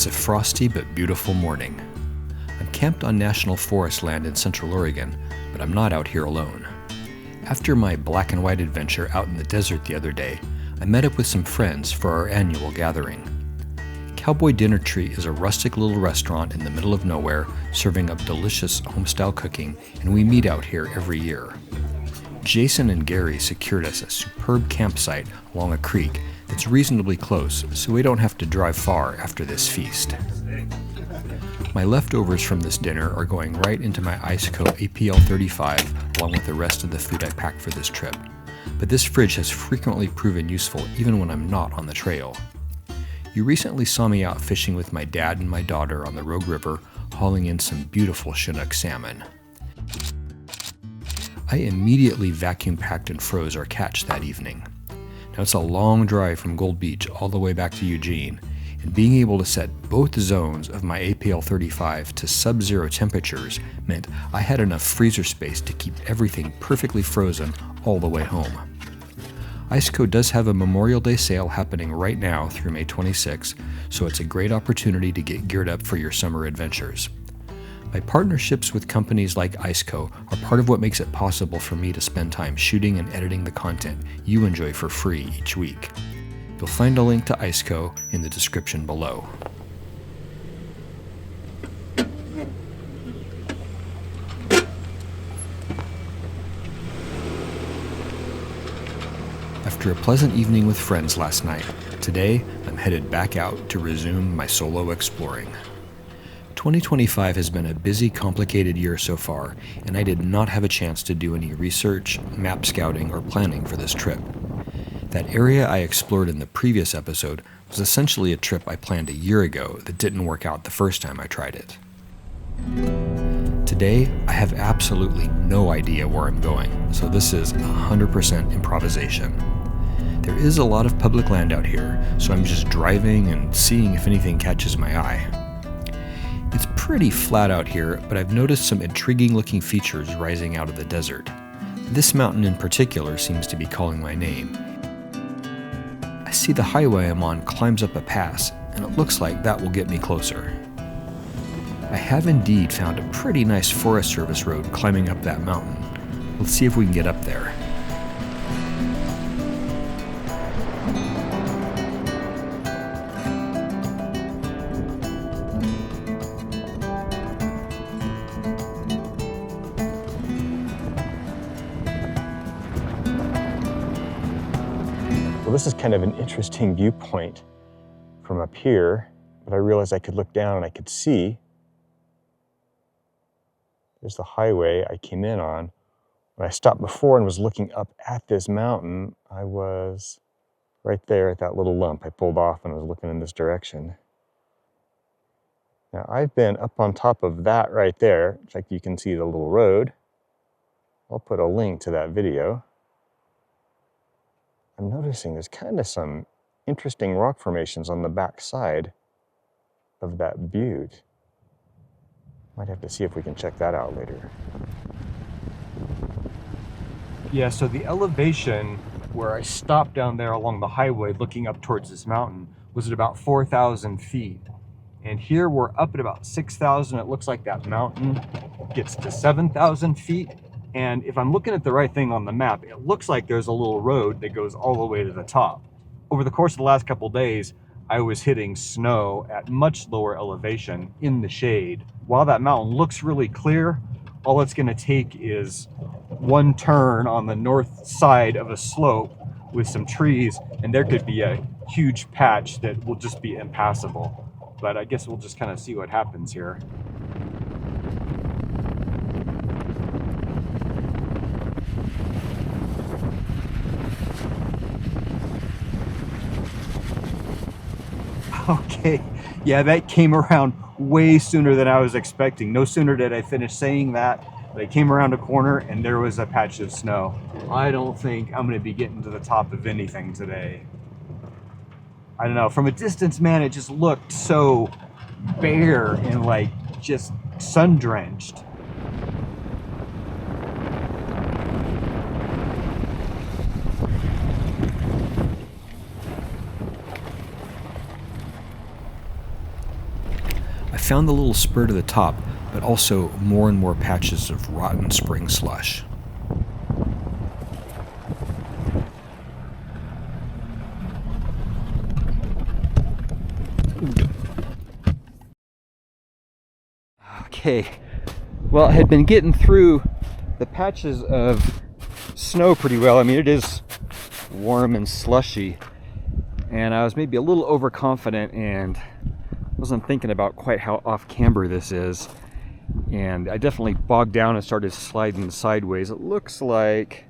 It's a frosty but beautiful morning. I'm camped on national forest land in central Oregon, but I'm not out here alone. After my black and white adventure out in the desert the other day, I met up with some friends for our annual gathering. Cowboy Dinner Tree is a rustic little restaurant in the middle of nowhere serving up delicious home-style cooking, and we meet out here every year. Jason and Gary secured us a superb campsite along a creek that's reasonably close, so we don't have to drive far after this feast. My leftovers from this dinner are going right into my Iceco APL35 along with the rest of the food I packed for this trip. But this fridge has frequently proven useful even when I'm not on the trail. You recently saw me out fishing with my dad and my daughter on the Rogue River, hauling in some beautiful Chinook salmon. I immediately vacuum packed and froze our catch that evening. Now it's a long drive from Gold Beach all the way back to Eugene, and being able to set both zones of my APL35 to sub-zero temperatures meant I had enough freezer space to keep everything perfectly frozen all the way home. Iceco does have a Memorial Day sale happening right now through May 26, so it's a great opportunity to get geared up for your summer adventures. My partnerships with companies like Iceco are part of what makes it possible for me to spend time shooting and editing the content you enjoy for free each week. You'll find a link to Iceco in the description below. After a pleasant evening with friends last night, today I'm headed back out to resume my solo exploring. 2025 has been a busy, complicated year so far, and I did not have a chance to do any research, map scouting, or planning for this trip. That area I explored in the previous episode was essentially a trip I planned a year ago that didn't work out the first time I tried it. Today, I have absolutely no idea where I'm going, so this is 100% improvisation. There is a lot of public land out here, so I'm just driving and seeing if anything catches my eye. It's pretty flat out here, but I've noticed some intriguing looking features rising out of the desert. This mountain in particular seems to be calling my name. I see the highway I'm on climbs up a pass, and it looks like that will get me closer. I have indeed found a pretty nice Forest Service road climbing up that mountain. Let's see if we can get up there. Well, this is kind of an interesting viewpoint from up here, but I realized I could look down and I could see. There's the highway I came in on. When I stopped before and was looking up at this mountain, I was right there at that little lump. I pulled off and was looking in this direction. Now I've been up on top of that right there. In fact, you can see the little road. I'll put a link to that video. I'm noticing there's kind of some interesting rock formations on the back side of that butte. Might have to see if we can check that out later. Yeah, so the elevation where I stopped down there along the highway looking up towards this mountain was at about 4,000 feet. And here we're up at about 6,000. It looks like that mountain gets to 7,000 feet. And if I'm looking at the right thing on the map, it looks like there's a little road that goes all the way to the top. Over the course of the last couple of days, I was hitting snow at much lower elevation in the shade. While that mountain looks really clear, all it's gonna take is one turn on the north side of a slope with some trees, and there could be a huge patch that will just be impassable. But I guess we'll just kind of see what happens here. Okay, yeah, that came around way sooner than I was expecting. No sooner did I finish saying that, but I came around a corner and there was a patch of snow. I don't think I'm gonna be getting to the top of anything today. I don't know, from a distance, man, it just looked so bare and like just sun-drenched. found the little spur to the top, but also more and more patches of rotten spring slush. Okay, well, I had been getting through the patches of snow pretty well. I mean, it is warm and slushy, and I was maybe a little overconfident and wasn't thinking about quite how off camber this is, and I definitely bogged down and started sliding sideways. It looks like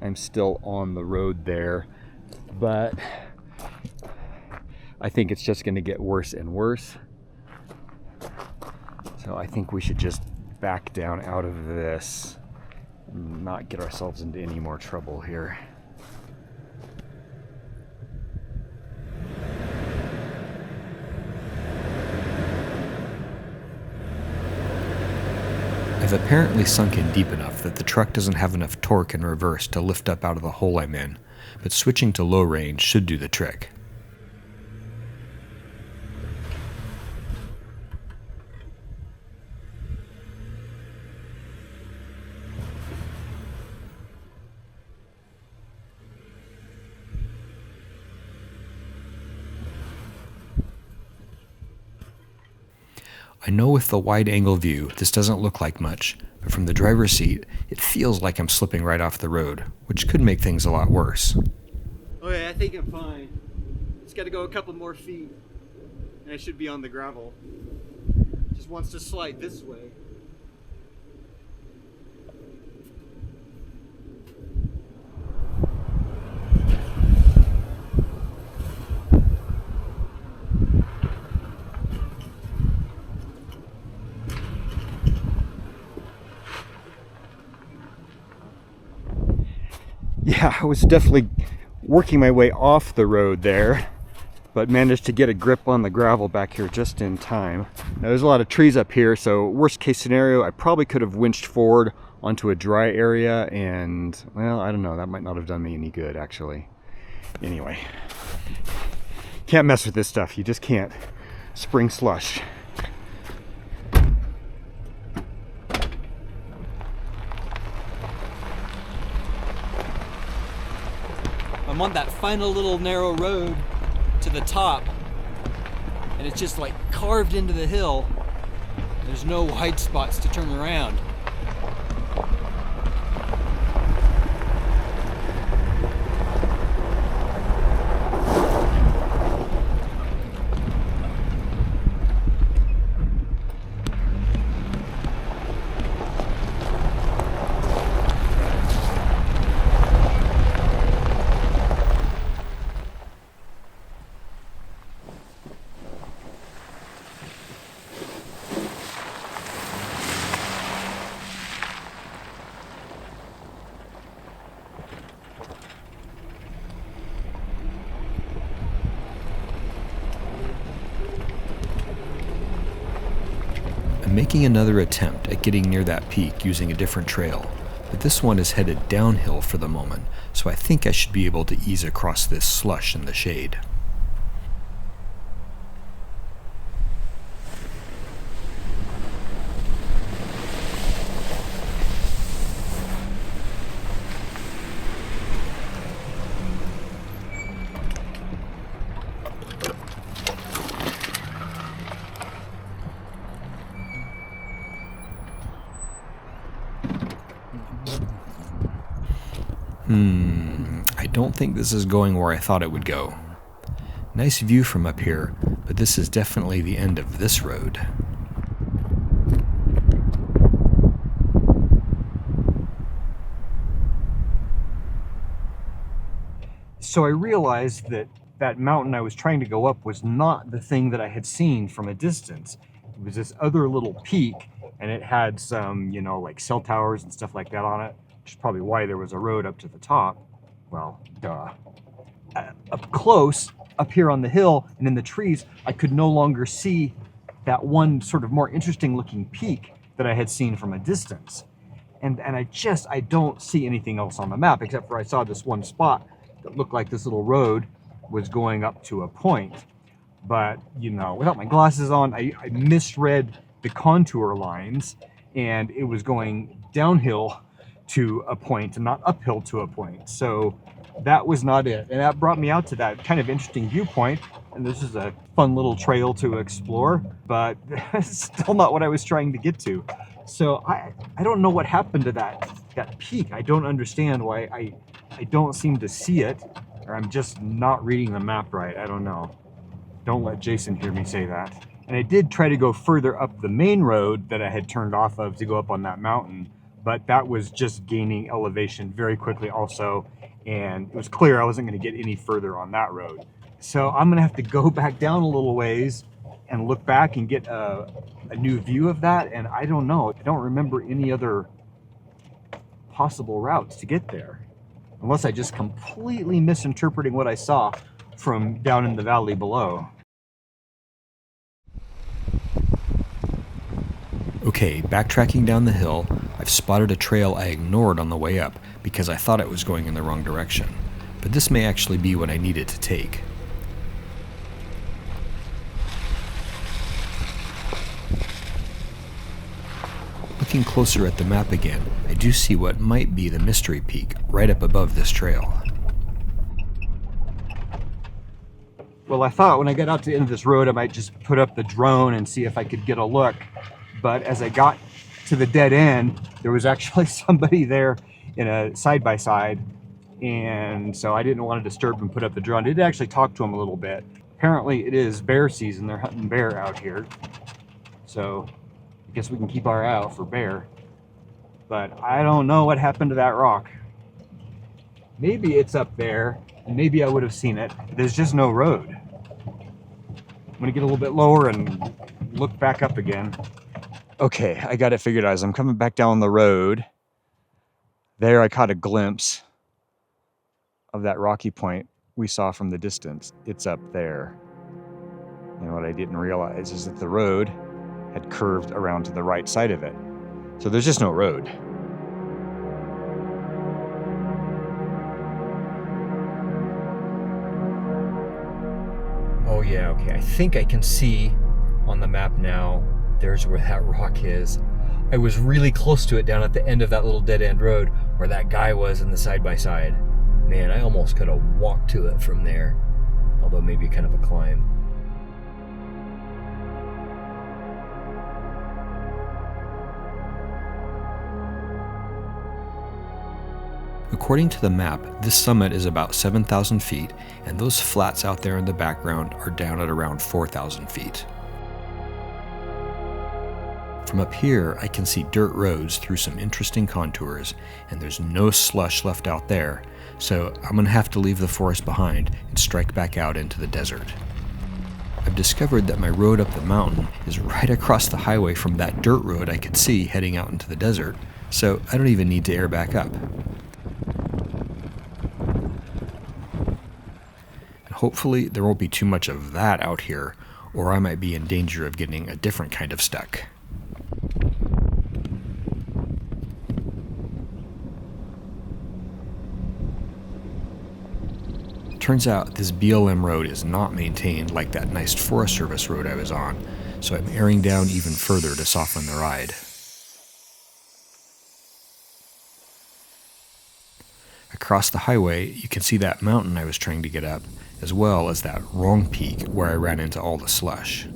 I'm still on the road there, but I think it's just going to get worse and worse. So I think we should just back down out of this and not get ourselves into any more trouble here. I've apparently sunk in deep enough that the truck doesn't have enough torque in reverse to lift up out of the hole I'm in, but switching to low range should do the trick. I know with the wide-angle view, this doesn't look like much, but from the driver's seat, it feels like I'm slipping right off the road, which could make things a lot worse. Okay, I think I'm fine. Just got to go a couple more feet, and I should be on the gravel. Just wants to slide this way. Yeah, I was definitely working my way off the road there, but managed to get a grip on the gravel back here just in time. Now there's a lot of trees up here, so worst case scenario, I probably could have winched forward onto a dry area, and well, I don't know, that might not have done me any good actually. Anyway, can't mess with this stuff, you just can't. Spring slush. I'm on that final little narrow road to the top, and it's just like carved into the hill. There's no wide spots to turn around. I'm making another attempt at getting near that peak using a different trail, but this one is headed downhill for the moment, so I think I should be able to ease across this slush in the shade. I don't think this is going where I thought it would go. Nice view from up here, but this is definitely the end of this road. So I realized that that mountain I was trying to go up was not the thing that I had seen from a distance. It was this other little peak, and it had some, you know, like cell towers and stuff like that on it, which is probably why there was a road up to the top. Well, duh. Up close, up here on the hill and in the trees, I could no longer see that one sort of more interesting looking peak that I had seen from a distance. And I don't see anything else on the map except for I saw this one spot that looked like this little road was going up to a point. But, you know, without my glasses on, I misread the contour lines, and it was going downhill to a point and not uphill to a point. So that was not it. And that brought me out to that kind of interesting viewpoint. And this is a fun little trail to explore, but it's still not what I was trying to get to. So I don't know what happened to that peak. I don't understand why I don't seem to see it, or I'm just not reading the map right. I don't know. Don't let Jason hear me say that. And I did try to go further up the main road that I had turned off of to go up on that mountain, but that was just gaining elevation very quickly also, and it was clear I wasn't going to get any further on that road. So I'm going to have to go back down a little ways and look back and get a new view of that, and I don't know. I don't remember any other possible routes to get there, unless I just completely misinterpreting what I saw from down in the valley below. Okay, backtracking down the hill, I've spotted a trail I ignored on the way up because I thought it was going in the wrong direction, but this may actually be what I needed to take. Looking closer at the map again, I do see what might be the mystery peak right up above this trail. Well, I thought when I got out to the end of this road, I might just put up the drone and see if I could get a look. But as I got to the dead end, there was actually somebody there in a side-by-side. And so I didn't want to disturb and put up the drone. I did actually talk to him a little bit. Apparently it is bear season. They're hunting bear out here. So I guess we can keep our eye out for bear. But I don't know what happened to that rock. Maybe it's up there, and maybe I would have seen it. There's just no road. I'm gonna get a little bit lower and look back up again. Okay, I got it figured out. As I'm coming back down the road, there I caught a glimpse of that rocky point we saw from the distance. It's up there. And what I didn't realize is that the road had curved around to the right side of it. So there's just no road. Oh yeah, okay. I think I can see on the map now. There's where that rock is. I was really close to it down at the end of that little dead end road where that guy was in the side-by-side. Man, I almost could have walked to it from there. Although maybe kind of a climb. According to the map, this summit is about 7,000 feet, and those flats out there in the background are down at around 4,000 feet. From up here, I can see dirt roads through some interesting contours, and there's no slush left out there, so I'm gonna have to leave the forest behind and strike back out into the desert. I've discovered that my road up the mountain is right across the highway from that dirt road I could see heading out into the desert, so I don't even need to air back up. And hopefully there won't be too much of that out here, or I might be in danger of getting a different kind of stuck. Turns out this BLM road is not maintained like that nice Forest Service road I was on, so I'm airing down even further to soften the ride. Across the highway, you can see that mountain I was trying to get up, as well as that wrong peak where I ran into all the slush.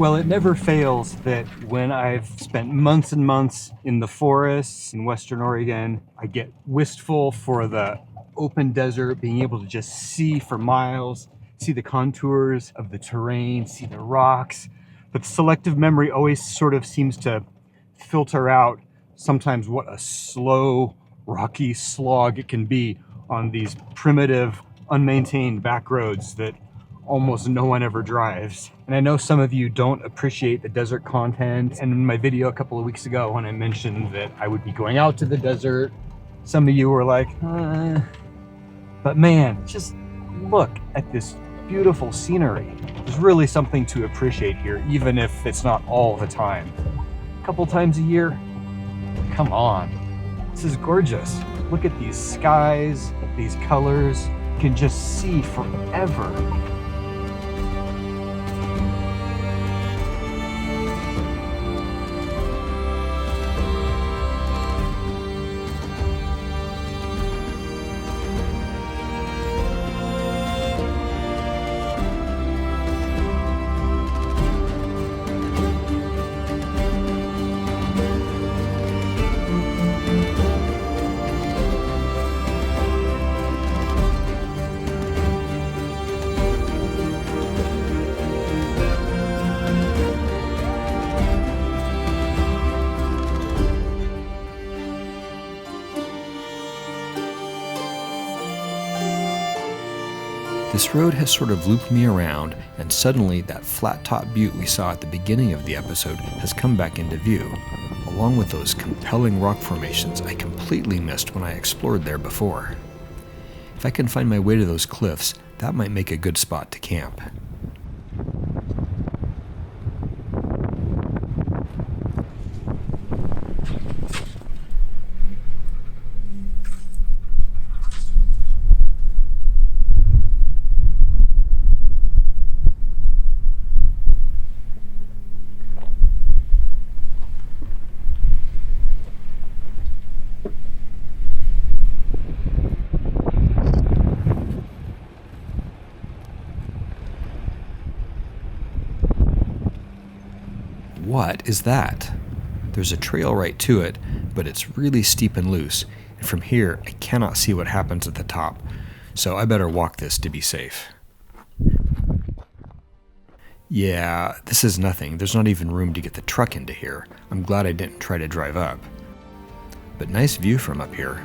Well, it never fails that when I've spent months and months in the forests in Western Oregon, I get wistful for the open desert, being able to just see for miles, see the contours of the terrain, see the rocks. But selective memory always sort of seems to filter out sometimes what a slow, rocky slog it can be on these primitive, unmaintained back roads that almost no one ever drives. And I know some of you don't appreciate the desert content. And in my video a couple of weeks ago, when I mentioned that I would be going out to the desert, some of you were like, But man, just look at this beautiful scenery. There's really something to appreciate here, even if it's not all the time. A couple times a year, come on. This is gorgeous. Look at these skies, these colors. You can just see forever. This road has sort of looped me around, and suddenly that flat-top butte we saw at the beginning of the episode has come back into view, along with those compelling rock formations I completely missed when I explored there before. If I can find my way to those cliffs, that might make a good spot to camp. What is that? There's a trail right to it, but it's really steep and loose, and from here I cannot see what happens at the top, so I better walk this to be safe. Yeah, this is nothing. There's not even room to get the truck into here. I'm glad I didn't try to drive up. But nice view from up here.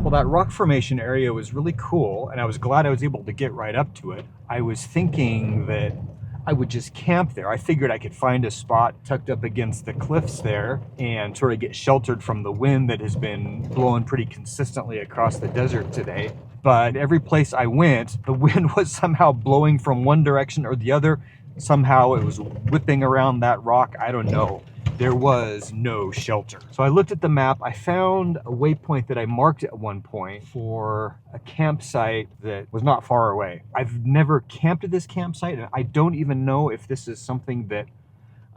Well, that rock formation area was really cool, and I was glad I was able to get right up to it. I was thinking that I would just camp there. I figured I could find a spot tucked up against the cliffs there and sort of get sheltered from the wind that has been blowing pretty consistently across the desert today. But every place I went, the wind was somehow blowing from one direction or the other. Somehow it was whipping around that rock. I don't know. There was no shelter. So I looked at the map. I found a waypoint that I marked at one point for a campsite that was not far away. I've never camped at this campsite, and I don't even know if this is something that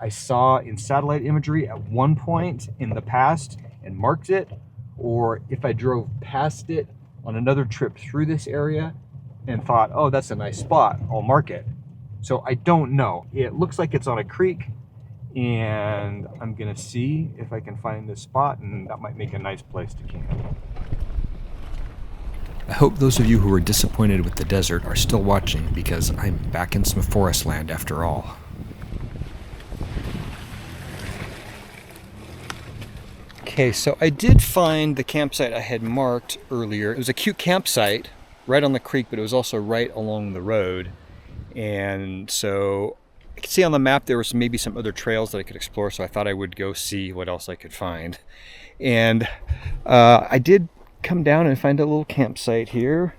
I saw in satellite imagery at one point in the past and marked it, or if I drove past it on another trip through this area and thought, oh, that's a nice spot, I'll mark it. So I don't know. It looks like it's on a creek, and I'm gonna see if I can find this spot, and that might make a nice place to camp. I hope those of you who are disappointed with the desert are still watching, because I'm back in some forest land after all. Okay, so I did find the campsite I had marked earlier. It was a cute campsite right on the creek, but it was also right along the road. And so I could see on the map there was maybe some other trails that I could explore, so I thought I would go see what else I could find. And I did come down and find a little campsite here,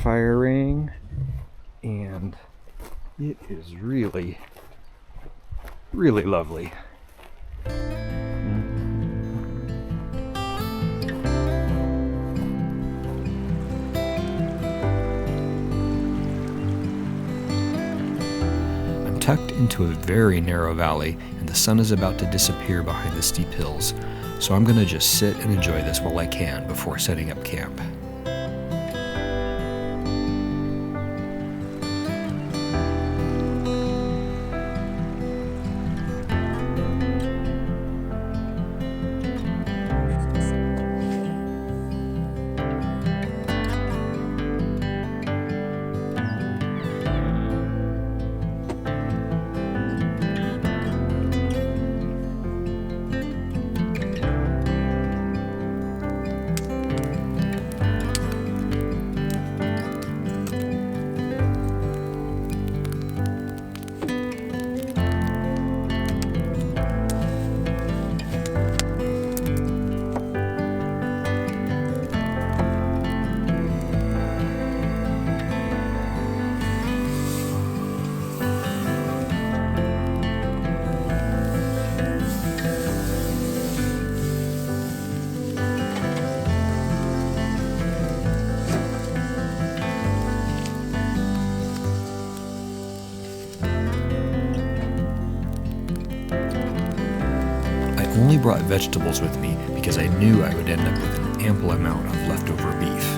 fire ring, and it is really, really lovely. I'm tucked into a very narrow valley, and the sun is about to disappear behind the steep hills, so I'm going to just sit and enjoy this while I can before setting up camp. I only brought vegetables with me because I knew I would end up with an ample amount of leftover beef.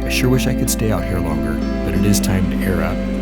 I sure wish I could stay out here longer, but it is time to air up